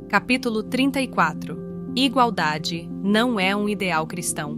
Capítulo 34. Igualdade não é um ideal cristão.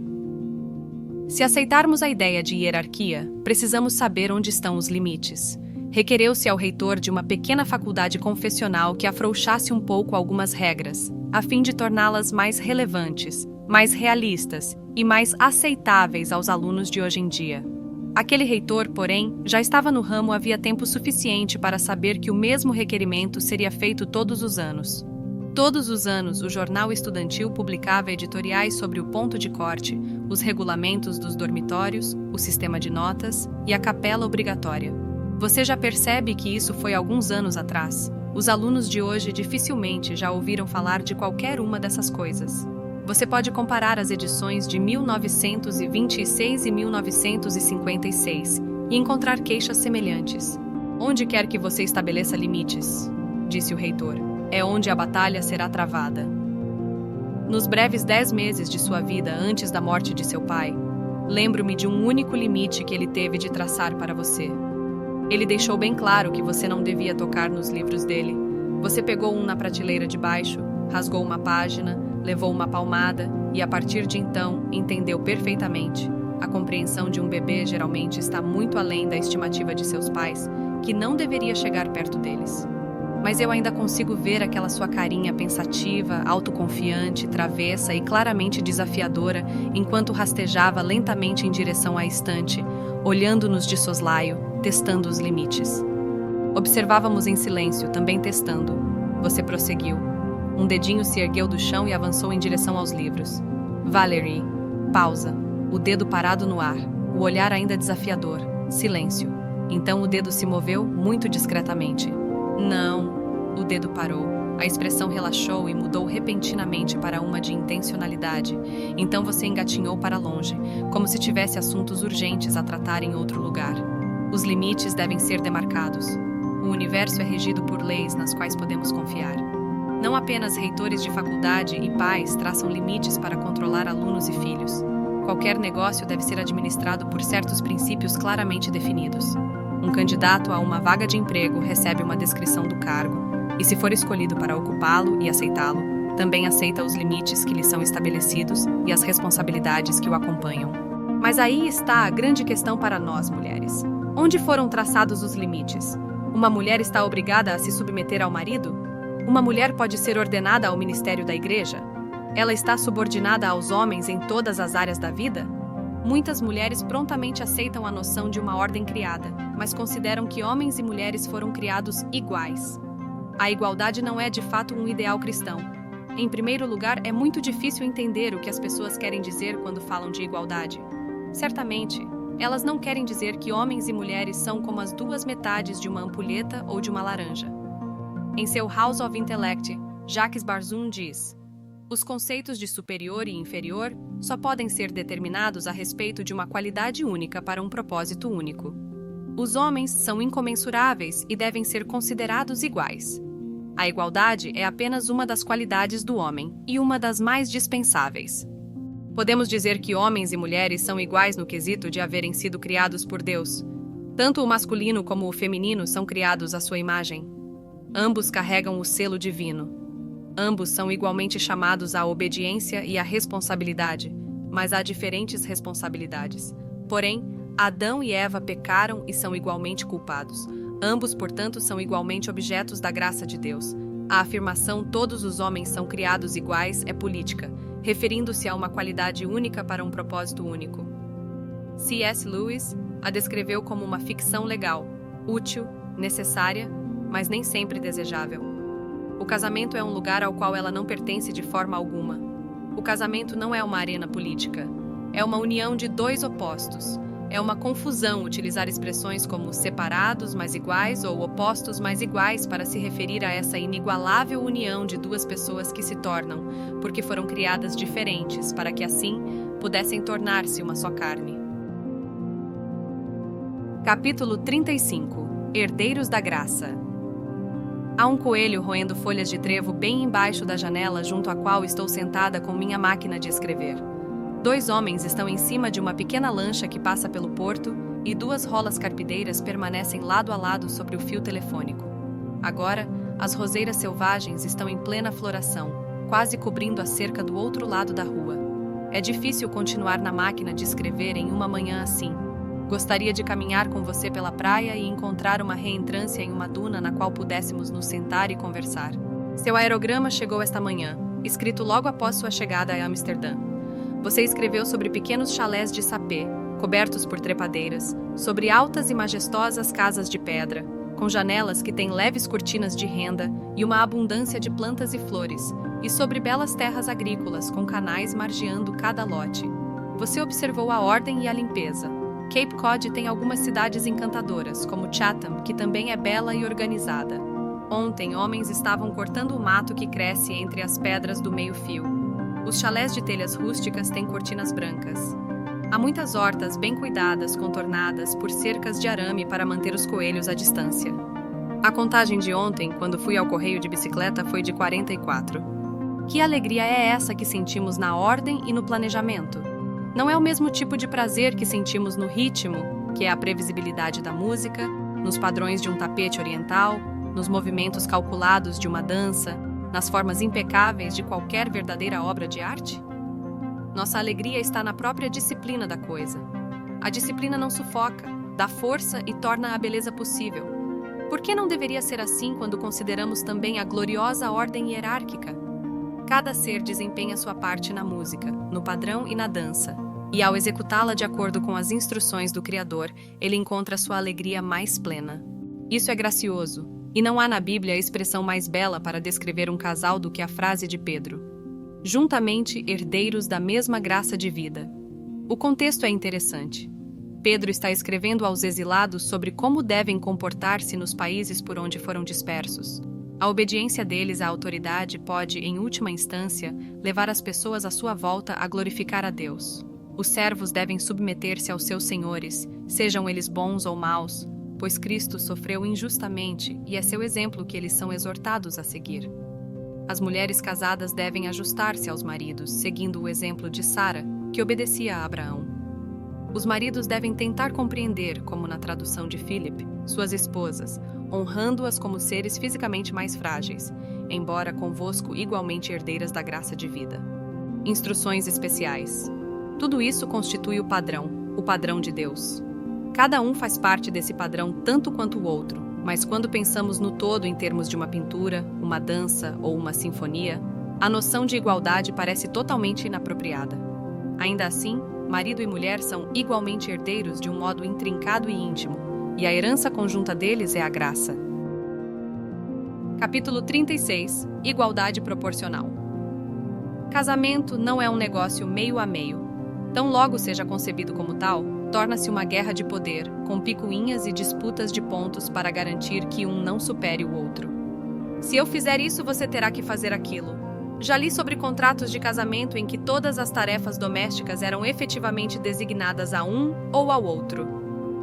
Se aceitarmos a ideia de hierarquia, precisamos saber onde estão os limites. Requereu-se ao reitor de uma pequena faculdade confessional que afrouxasse um pouco algumas regras, a fim de torná-las mais relevantes, mais realistas e mais aceitáveis aos alunos de hoje em dia. Aquele reitor, porém, já estava no ramo havia tempo suficiente para saber que o mesmo requerimento seria feito todos os anos. Todos os anos, o jornal estudantil publicava editoriais sobre o ponto de corte, os regulamentos dos dormitórios, o sistema de notas e a capela obrigatória. Você já percebe que isso foi alguns anos atrás. Os alunos de hoje dificilmente já ouviram falar de qualquer uma dessas coisas. Você pode comparar as edições de 1926 e 1956 e encontrar queixas semelhantes. Onde quer que você estabeleça limites, disse o reitor, é onde a batalha será travada. Nos breves 10 meses de sua vida antes da morte de seu pai, lembro-me de um único limite que ele teve de traçar para você. Ele deixou bem claro que você não devia tocar nos livros dele. Você pegou um na prateleira de baixo, rasgou uma página, levou uma palmada e, a partir de então, entendeu perfeitamente. A compreensão de um bebê geralmente está muito além da estimativa de seus pais, que não deveria chegar perto deles. Mas eu ainda consigo ver aquela sua carinha pensativa, autoconfiante, travessa e claramente desafiadora enquanto rastejava lentamente em direção à estante, olhando-nos de soslaio, testando os limites. Observávamos em silêncio, também testando. Você prosseguiu. Um dedinho se ergueu do chão e avançou em direção aos livros. Valerie. Pausa. O dedo parado no ar. O olhar ainda desafiador. Silêncio. Então o dedo se moveu muito discretamente. Não. O dedo parou. A expressão relaxou e mudou repentinamente para uma de intencionalidade. Então você engatinhou para longe, como se tivesse assuntos urgentes a tratar em outro lugar. Os limites devem ser demarcados. O universo é regido por leis nas quais podemos confiar. Não apenas reitores de faculdade e pais traçam limites para controlar alunos e filhos. Qualquer negócio deve ser administrado por certos princípios claramente definidos. Um candidato a uma vaga de emprego recebe uma descrição do cargo, e se for escolhido para ocupá-lo e aceitá-lo, também aceita os limites que lhe são estabelecidos e as responsabilidades que o acompanham. Mas aí está a grande questão para nós, mulheres. Onde foram traçados os limites? Uma mulher está obrigada a se submeter ao marido? Uma mulher pode ser ordenada ao ministério da igreja? Ela está subordinada aos homens em todas as áreas da vida? Muitas mulheres prontamente aceitam a noção de uma ordem criada, mas consideram que homens e mulheres foram criados iguais. A igualdade não é de fato um ideal cristão. Em primeiro lugar, é muito difícil entender o que as pessoas querem dizer quando falam de igualdade. Certamente, elas não querem dizer que homens e mulheres são como as duas metades de uma ampulheta ou de uma laranja. Em seu House of Intellect, Jacques Barzun diz: os conceitos de superior e inferior só podem ser determinados a respeito de uma qualidade única para um propósito único. Os homens são incomensuráveis e devem ser considerados iguais. A igualdade é apenas uma das qualidades do homem e uma das mais dispensáveis. Podemos dizer que homens e mulheres são iguais no quesito de haverem sido criados por Deus. Tanto o masculino como o feminino são criados à sua imagem. Ambos carregam o selo divino. Ambos são igualmente chamados à obediência e à responsabilidade, mas há diferentes responsabilidades. Porém, Adão e Eva pecaram e são igualmente culpados. Ambos, portanto, são igualmente objetos da graça de Deus. A afirmação "todos os homens são criados iguais" é política, referindo-se a uma qualidade única para um propósito único. C.S. Lewis a descreveu como uma ficção legal, útil, necessária, mas nem sempre desejável. O casamento é um lugar ao qual ela não pertence de forma alguma. O casamento não é uma arena política. É uma união de dois opostos. É uma confusão utilizar expressões como separados mas iguais ou opostos mas iguais para se referir a essa inigualável união de duas pessoas que se tornam, porque foram criadas diferentes, para que assim pudessem tornar-se uma só carne. Capítulo 35. Herdeiros da Graça. Há um coelho roendo folhas de trevo bem embaixo da janela junto à qual estou sentada com minha máquina de escrever. 2 homens estão em cima de uma pequena lancha que passa pelo porto e 2 rolas carpideiras permanecem lado a lado sobre o fio telefônico. Agora, as roseiras selvagens estão em plena floração, quase cobrindo a cerca do outro lado da rua. É difícil continuar na máquina de escrever em uma manhã assim. Gostaria de caminhar com você pela praia e encontrar uma reentrância em uma duna na qual pudéssemos nos sentar e conversar. Seu aerograma chegou esta manhã, escrito logo após sua chegada a Amsterdã. Você escreveu sobre pequenos chalés de sapê, cobertos por trepadeiras, sobre altas e majestosas casas de pedra, com janelas que têm leves cortinas de renda e uma abundância de plantas e flores, e sobre belas terras agrícolas com canais margeando cada lote. Você observou a ordem e a limpeza. Cape Cod tem algumas cidades encantadoras, como Chatham, que também é bela e organizada. Ontem, homens estavam cortando o mato que cresce entre as pedras do meio-fio. Os chalés de telhas rústicas têm cortinas brancas. Há muitas hortas bem cuidadas, contornadas por cercas de arame para manter os coelhos à distância. A contagem de ontem, quando fui ao correio de bicicleta, foi de 44. Que alegria é essa que sentimos na ordem e no planejamento? Não é o mesmo tipo de prazer que sentimos no ritmo, que é a previsibilidade da música, nos padrões de um tapete oriental, nos movimentos calculados de uma dança, nas formas impecáveis de qualquer verdadeira obra de arte? Nossa alegria está na própria disciplina da coisa. A disciplina não sufoca, dá força e torna a beleza possível. Por que não deveria ser assim quando consideramos também a gloriosa ordem hierárquica? Cada ser desempenha sua parte na música, no padrão e na dança, e ao executá-la de acordo com as instruções do Criador, ele encontra sua alegria mais plena. Isso é gracioso, e não há na Bíblia a expressão mais bela para descrever um casal do que a frase de Pedro: juntamente herdeiros da mesma graça de vida. O contexto é interessante. Pedro está escrevendo aos exilados sobre como devem comportar-se nos países por onde foram dispersos. A obediência deles à autoridade pode, em última instância, levar as pessoas à sua volta a glorificar a Deus. Os servos devem submeter-se aos seus senhores, sejam eles bons ou maus, pois Cristo sofreu injustamente e é seu exemplo que eles são exortados a seguir. As mulheres casadas devem ajustar-se aos maridos, seguindo o exemplo de Sara, que obedecia a Abraão. Os maridos devem tentar compreender, como na tradução de Philip, suas esposas, honrando-as como seres fisicamente mais frágeis, embora convosco igualmente herdeiras da graça de vida. Instruções especiais. Tudo isso constitui o padrão de Deus. Cada um faz parte desse padrão tanto quanto o outro, mas quando pensamos no todo em termos de uma pintura, uma dança ou uma sinfonia, a noção de igualdade parece totalmente inapropriada. Ainda assim, marido e mulher são igualmente herdeiros de um modo intrincado e íntimo, e a herança conjunta deles é a graça. Capítulo 36. Igualdade proporcional. Casamento não é um negócio meio a meio. Tão logo seja concebido como tal, torna-se uma guerra de poder, com picuinhas e disputas de pontos para garantir que um não supere o outro. Se eu fizer isso, você terá que fazer aquilo. Já li sobre contratos de casamento em que todas as tarefas domésticas eram efetivamente designadas a um ou ao outro.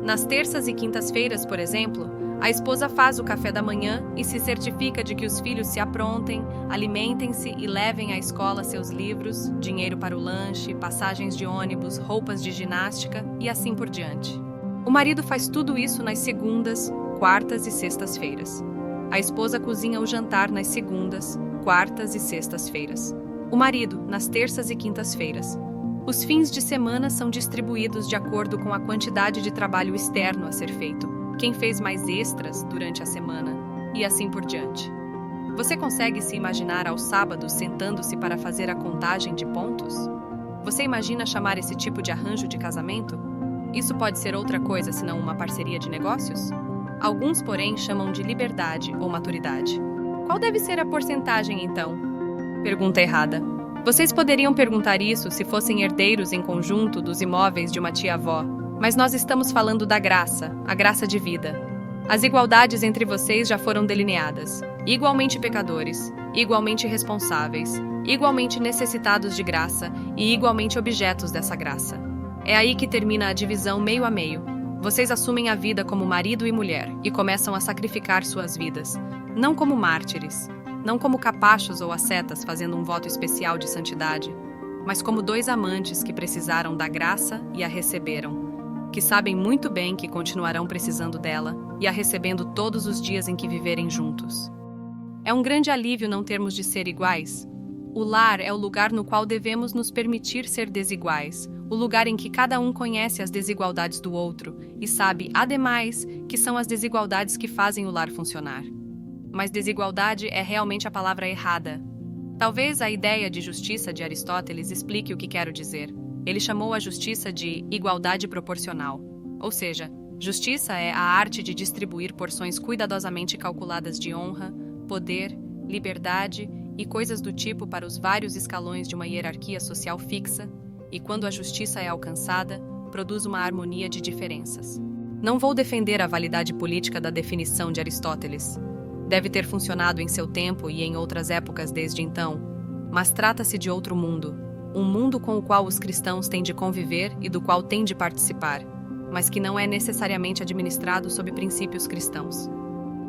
Nas terças e quintas-feiras, por exemplo, a esposa faz o café da manhã e se certifica de que os filhos se aprontem, alimentem-se e levem à escola seus livros, dinheiro para o lanche, passagens de ônibus, roupas de ginástica e assim por diante. O marido faz tudo isso nas segundas, quartas e sextas-feiras. A esposa cozinha o jantar nas segundas, quartas e sextas-feiras. O marido, nas terças e quintas-feiras. Os fins de semana são distribuídos de acordo com a quantidade de trabalho externo a ser feito, quem fez mais extras durante a semana, e assim por diante. Você consegue se imaginar aos sábados sentando-se para fazer a contagem de pontos? Você imagina chamar esse tipo de arranjo de casamento? Isso pode ser outra coisa senão uma parceria de negócios? Alguns, porém, chamam de liberdade ou maturidade. Qual deve ser a porcentagem, então? Pergunta errada. Vocês poderiam perguntar isso se fossem herdeiros em conjunto dos imóveis de uma tia-avó, mas nós estamos falando da graça, a graça de vida. As igualdades entre vocês já foram delineadas. Igualmente pecadores, igualmente responsáveis, igualmente necessitados de graça e igualmente objetos dessa graça. É aí que termina a divisão meio a meio. Vocês assumem a vida como marido e mulher e começam a sacrificar suas vidas, não como mártires, não como capachos ou ascetas fazendo um voto especial de santidade, mas como dois amantes que precisaram da graça e a receberam, que sabem muito bem que continuarão precisando dela e a recebendo todos os dias em que viverem juntos. É um grande alívio não termos de ser iguais. O lar é o lugar no qual devemos nos permitir ser desiguais, o lugar em que cada um conhece as desigualdades do outro e sabe, ademais, que são as desigualdades que fazem o lar funcionar. Mas desigualdade é realmente a palavra errada. Talvez a ideia de justiça de Aristóteles explique o que quero dizer. Ele chamou a justiça de igualdade proporcional. Ou seja, justiça é a arte de distribuir porções cuidadosamente calculadas de honra, poder, liberdade e coisas do tipo para os vários escalões de uma hierarquia social fixa, e quando a justiça é alcançada, produz uma harmonia de diferenças. Não vou defender a validade política da definição de Aristóteles. Deve ter funcionado em seu tempo e em outras épocas desde então, mas trata-se de outro mundo, um mundo com o qual os cristãos têm de conviver e do qual têm de participar, mas que não é necessariamente administrado sob princípios cristãos.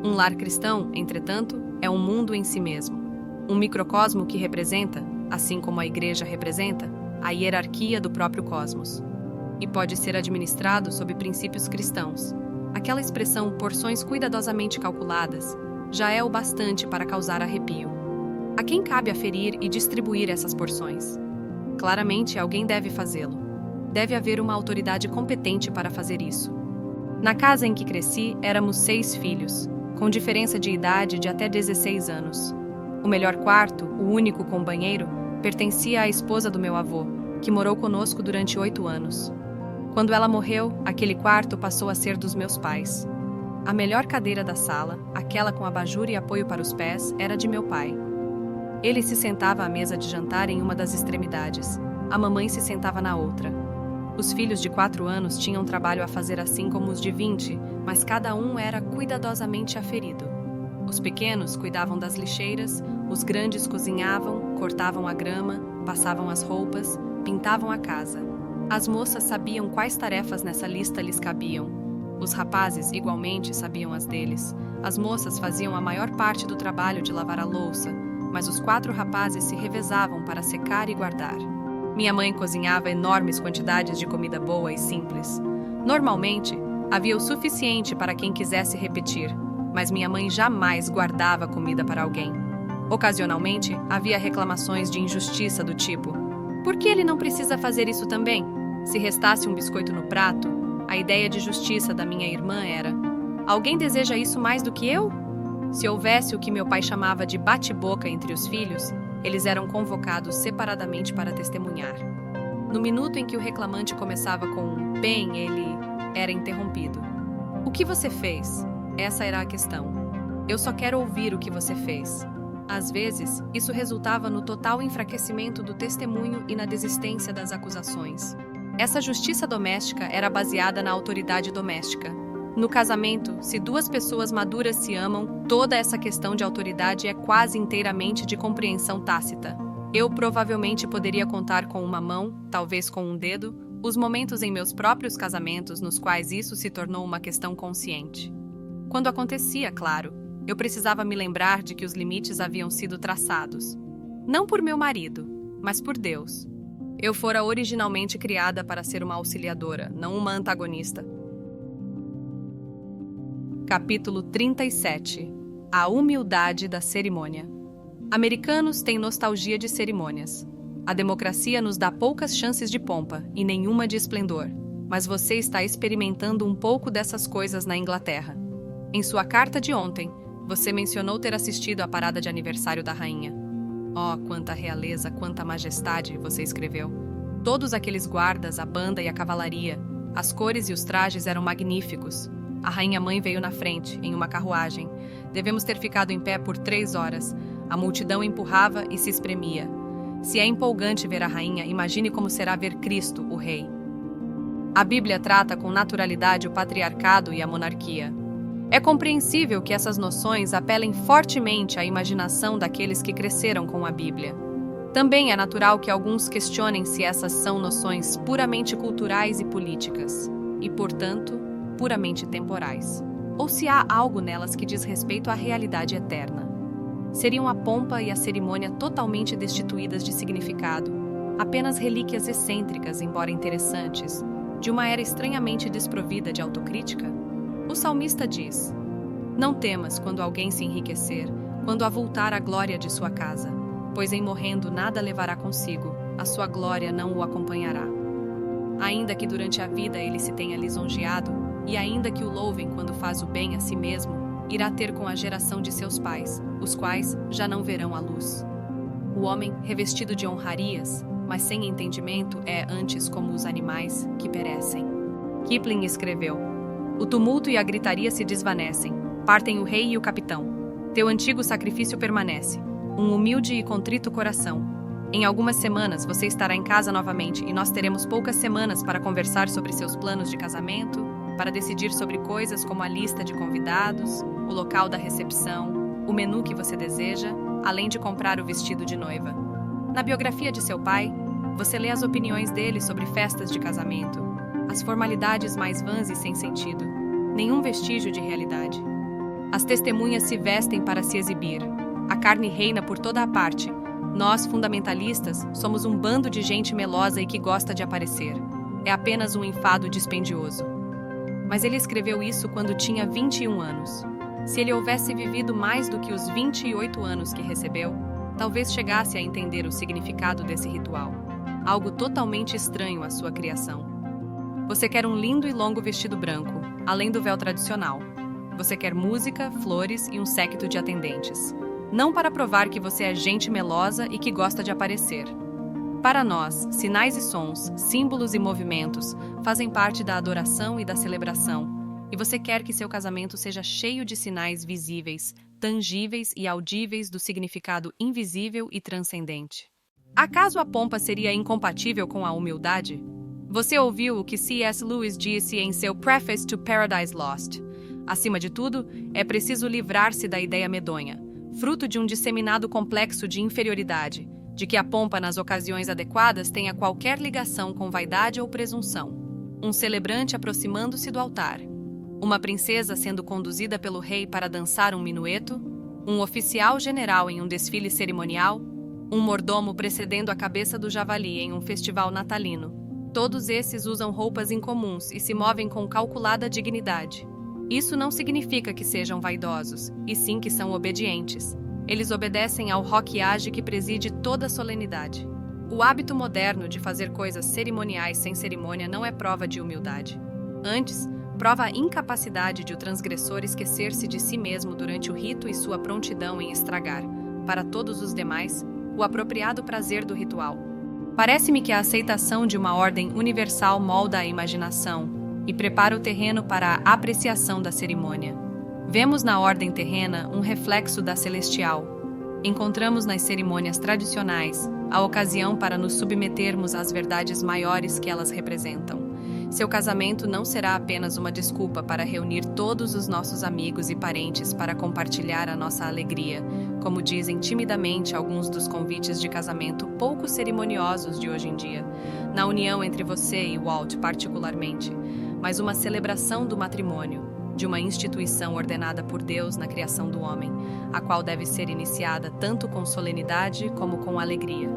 Um lar cristão, entretanto, é um mundo em si mesmo, um microcosmo que representa, assim como a igreja representa, a hierarquia do próprio cosmos. E pode ser administrado sob princípios cristãos. Aquela expressão porções cuidadosamente calculadas já é o bastante para causar arrepio. A quem cabe aferir e distribuir essas porções? Claramente, alguém deve fazê-lo. Deve haver uma autoridade competente para fazer isso. Na casa em que cresci, éramos 6 filhos, com diferença de idade de até 16 anos. O melhor quarto, o único com banheiro, pertencia à esposa do meu avô, que morou conosco durante 8 anos. Quando ela morreu, aquele quarto passou a ser dos meus pais. A melhor cadeira da sala, aquela com abajur e apoio para os pés, era de meu pai. Ele se sentava à mesa de jantar em uma das extremidades. A mamãe se sentava na outra. Os filhos de 4 anos tinham trabalho a fazer assim como os de 20, mas cada um era cuidadosamente aferido. Os pequenos cuidavam das lixeiras, os grandes cozinhavam, cortavam a grama, passavam as roupas, pintavam a casa. As moças sabiam quais tarefas nessa lista lhes cabiam. Os rapazes, igualmente, sabiam as deles. As moças faziam a maior parte do trabalho de lavar a louça, mas os 4 rapazes se revezavam para secar e guardar. Minha mãe cozinhava enormes quantidades de comida boa e simples. Normalmente, havia o suficiente para quem quisesse repetir, mas minha mãe jamais guardava comida para alguém. Ocasionalmente, havia reclamações de injustiça do tipo: por que ele não precisa fazer isso também? Se restasse um biscoito no prato, a ideia de justiça da minha irmã era: alguém deseja isso mais do que eu? Se houvesse o que meu pai chamava de bate-boca entre os filhos, eles eram convocados separadamente para testemunhar. No minuto em que o reclamante começava com um bem, ele era interrompido. O que você fez? Essa era a questão. Eu só quero ouvir o que você fez. Às vezes, isso resultava no total enfraquecimento do testemunho e na desistência das acusações. Essa justiça doméstica era baseada na autoridade doméstica. No casamento, se 2 pessoas maduras se amam, toda essa questão de autoridade é quase inteiramente de compreensão tácita. Eu provavelmente poderia contar com uma mão, talvez com um dedo, os momentos em meus próprios casamentos nos quais isso se tornou uma questão consciente. Quando acontecia, claro, eu precisava me lembrar de que os limites haviam sido traçados. Não por meu marido, mas por Deus. Eu fora originalmente criada para ser uma auxiliadora, não uma antagonista. Capítulo 37. A humildade da cerimônia. Americanos têm nostalgia de cerimônias. A democracia nos dá poucas chances de pompa e nenhuma de esplendor, mas você está experimentando um pouco dessas coisas na Inglaterra. Em sua carta de ontem, você mencionou ter assistido à parada de aniversário da rainha. Oh, quanta realeza, quanta majestade, você escreveu. Todos aqueles guardas, a banda e a cavalaria, as cores e os trajes eram magníficos. A rainha-mãe veio na frente, em uma carruagem. Devemos ter ficado em pé por 3 horas. A multidão empurrava e se espremia. Se é empolgante ver a rainha, imagine como será ver Cristo, o rei. A Bíblia trata com naturalidade o patriarcado e a monarquia. É compreensível que essas noções apelem fortemente à imaginação daqueles que cresceram com a Bíblia. Também é natural que alguns questionem se essas são noções puramente culturais e políticas, e, portanto, puramente temporais, ou se há algo nelas que diz respeito à realidade eterna. Seriam a pompa e a cerimônia totalmente destituídas de significado, apenas relíquias excêntricas, embora interessantes, de uma era estranhamente desprovida de autocrítica? O salmista diz: não temas quando alguém se enriquecer, quando avultar a glória de sua casa, pois em morrendo nada levará consigo, a sua glória não o acompanhará. Ainda que durante a vida ele se tenha lisonjeado, e ainda que o louvem quando faz o bem a si mesmo, irá ter com a geração de seus pais, os quais já não verão a luz. O homem, revestido de honrarias, mas sem entendimento, é antes como os animais que perecem. Kipling escreveu: o tumulto e a gritaria se desvanecem, partem o rei e o capitão. Teu antigo sacrifício permanece, um humilde e contrito coração. Em algumas semanas você estará em casa novamente e nós teremos poucas semanas para conversar sobre seus planos de casamento, para decidir sobre coisas como a lista de convidados, o local da recepção, o menu que você deseja, além de comprar o vestido de noiva. Na biografia de seu pai, você lê as opiniões dele sobre festas de casamento, as formalidades mais vãs e sem sentido, nenhum vestígio de realidade. As testemunhas se vestem para se exibir, a carne reina por toda a parte. Nós, fundamentalistas, somos um bando de gente melosa e que gosta de aparecer. É apenas um enfado dispendioso. Mas ele escreveu isso quando tinha 21 anos. Se ele houvesse vivido mais do que os 28 anos que recebeu, talvez chegasse a entender o significado desse ritual, algo totalmente estranho à sua criação. Você quer um lindo e longo vestido branco, além do véu tradicional. Você quer música, flores e um séquito de atendentes. Não para provar que você é gente melosa e que gosta de aparecer. Para nós, sinais e sons, símbolos e movimentos fazem parte da adoração e da celebração, e você quer que seu casamento seja cheio de sinais visíveis, tangíveis e audíveis do significado invisível e transcendente. Acaso a pompa seria incompatível com a humildade? Você ouviu o que C.S. Lewis disse em seu Preface to Paradise Lost. Acima de tudo, é preciso livrar-se da ideia medonha, fruto de um disseminado complexo de inferioridade, de que a pompa nas ocasiões adequadas tenha qualquer ligação com vaidade ou presunção. Um celebrante aproximando-se do altar, uma princesa sendo conduzida pelo rei para dançar um minueto, um oficial general em um desfile cerimonial, um mordomo precedendo a cabeça do javali em um festival natalino. Todos esses usam roupas incomuns e se movem com calculada dignidade. Isso não significa que sejam vaidosos, e sim que são obedientes. Eles obedecem ao roquiage que preside toda a solenidade. O hábito moderno de fazer coisas cerimoniais sem cerimônia não é prova de humildade. Antes, prova a incapacidade de o transgressor esquecer-se de si mesmo durante o rito e sua prontidão em estragar, para todos os demais, o apropriado prazer do ritual. Parece-me que a aceitação de uma ordem universal molda a imaginação e prepara o terreno para a apreciação da cerimônia. Vemos na ordem terrena um reflexo da celestial. Encontramos nas cerimônias tradicionais a ocasião para nos submetermos às verdades maiores que elas representam. Seu casamento não será apenas uma desculpa para reunir todos os nossos amigos e parentes para compartilhar a nossa alegria, como dizem timidamente alguns dos convites de casamento pouco cerimoniosos de hoje em dia, na união entre você e Walt particularmente, mas uma celebração do matrimônio, de uma instituição ordenada por Deus na criação do homem, a qual deve ser iniciada tanto com solenidade como com alegria.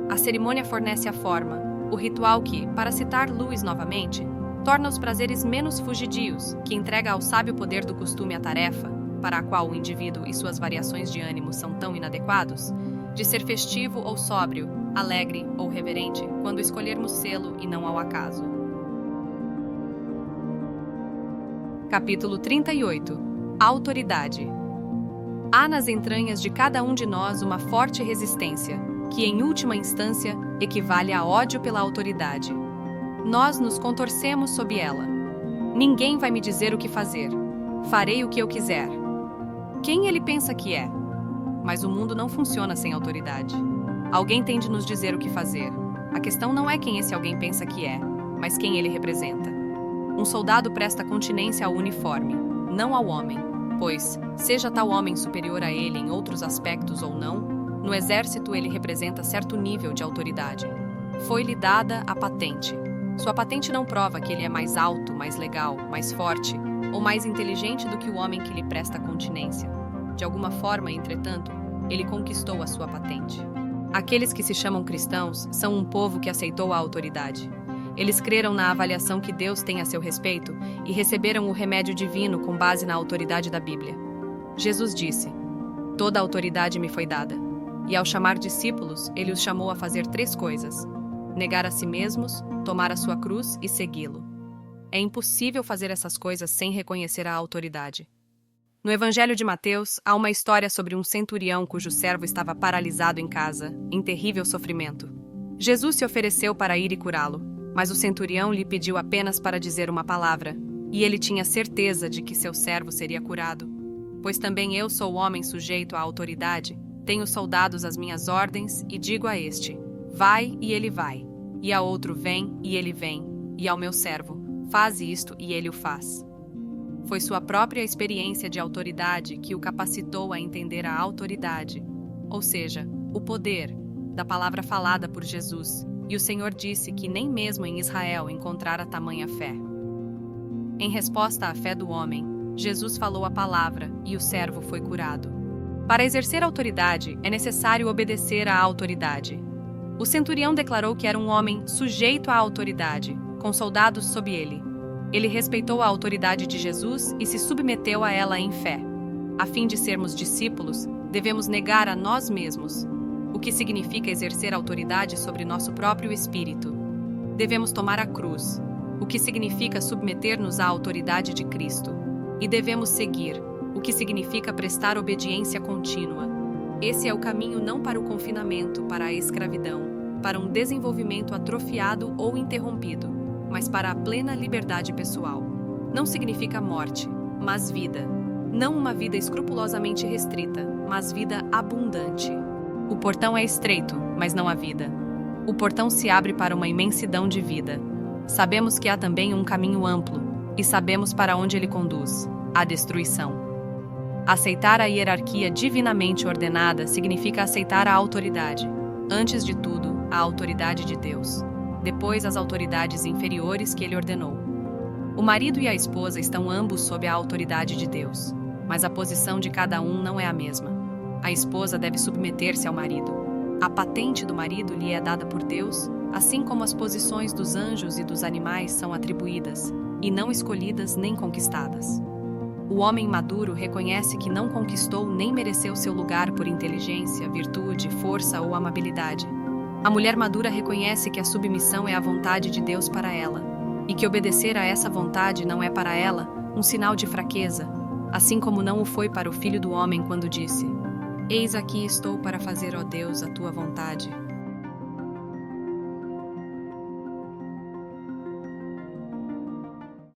A cerimônia fornece a forma, o ritual que, para citar Lewis novamente, torna os prazeres menos fugidios, que entrega ao sábio poder do costume a tarefa, para a qual o indivíduo e suas variações de ânimo são tão inadequados, de ser festivo ou sóbrio, alegre ou reverente, quando escolhermos sê-lo e não ao acaso. Capítulo 38. A autoridade. Há nas entranhas de cada um de nós uma forte resistência, que, em última instância, equivale a ódio pela autoridade. Nós nos contorcemos sob ela. Ninguém vai me dizer o que fazer. Farei o que eu quiser. Quem ele pensa que é? Mas o mundo não funciona sem autoridade. Alguém tem de nos dizer o que fazer. A questão não é quem esse alguém pensa que é, mas quem ele representa. Um soldado presta continência ao uniforme, não ao homem, pois, seja tal homem superior a ele em outros aspectos ou não, no exército ele representa certo nível de autoridade. Foi-lhe dada a patente. Sua patente não prova que ele é mais alto, mais legal, mais forte ou mais inteligente do que o homem que lhe presta continência. De alguma forma, entretanto, ele conquistou a sua patente. Aqueles que se chamam cristãos são um povo que aceitou a autoridade. Eles creram na avaliação que Deus tem a seu respeito e receberam o remédio divino com base na autoridade da Bíblia. Jesus disse: Toda a autoridade me foi dada. E ao chamar discípulos, ele os chamou a fazer 3 coisas: negar a si mesmos, tomar a sua cruz e segui-lo. É impossível fazer essas coisas sem reconhecer a autoridade. No Evangelho de Mateus, há uma história sobre um centurião cujo servo estava paralisado em casa, em terrível sofrimento. Jesus se ofereceu para ir e curá-lo, mas o centurião lhe pediu apenas para dizer uma palavra, e ele tinha certeza de que seu servo seria curado. Pois também eu sou homem sujeito à autoridade, tenho soldados às minhas ordens e digo a este: vai e ele vai, e a outro: vem e ele vem, e ao meu servo: faz isto e ele o faz. Foi sua própria experiência de autoridade que o capacitou a entender a autoridade, ou seja, o poder, da palavra falada por Jesus, e o Senhor disse que nem mesmo em Israel encontrara tamanha fé. Em resposta à fé do homem, Jesus falou a palavra e o servo foi curado. Para exercer autoridade, é necessário obedecer à autoridade. O centurião declarou que era um homem sujeito à autoridade, com soldados sob ele. Ele respeitou a autoridade de Jesus e se submeteu a ela em fé. A fim de sermos discípulos, devemos negar a nós mesmos, o que significa exercer autoridade sobre nosso próprio espírito. Devemos tomar a cruz, o que significa submeter-nos à autoridade de Cristo. E devemos seguir, o que significa prestar obediência contínua. Esse é o caminho não para o confinamento, para a escravidão, para um desenvolvimento atrofiado ou interrompido, mas para a plena liberdade pessoal. Não significa morte, mas vida. Não uma vida escrupulosamente restrita, mas vida abundante. O portão é estreito, mas não há vida. O portão se abre para uma imensidão de vida. Sabemos que há também um caminho amplo, e sabemos para onde ele conduz: a destruição. Aceitar a hierarquia divinamente ordenada significa aceitar a autoridade. Antes de tudo, a autoridade de Deus. Depois, as autoridades inferiores que ele ordenou. O marido e a esposa estão ambos sob a autoridade de Deus, mas a posição de cada um não é a mesma. A esposa deve submeter-se ao marido. A patente do marido lhe é dada por Deus, assim como as posições dos anjos e dos animais são atribuídas, e não escolhidas nem conquistadas. O homem maduro reconhece que não conquistou nem mereceu seu lugar por inteligência, virtude, força ou amabilidade. A mulher madura reconhece que a submissão é a vontade de Deus para ela, e que obedecer a essa vontade não é para ela um sinal de fraqueza, assim como não o foi para o Filho do Homem quando disse: Eis aqui estou para fazer, ó Deus, a tua vontade.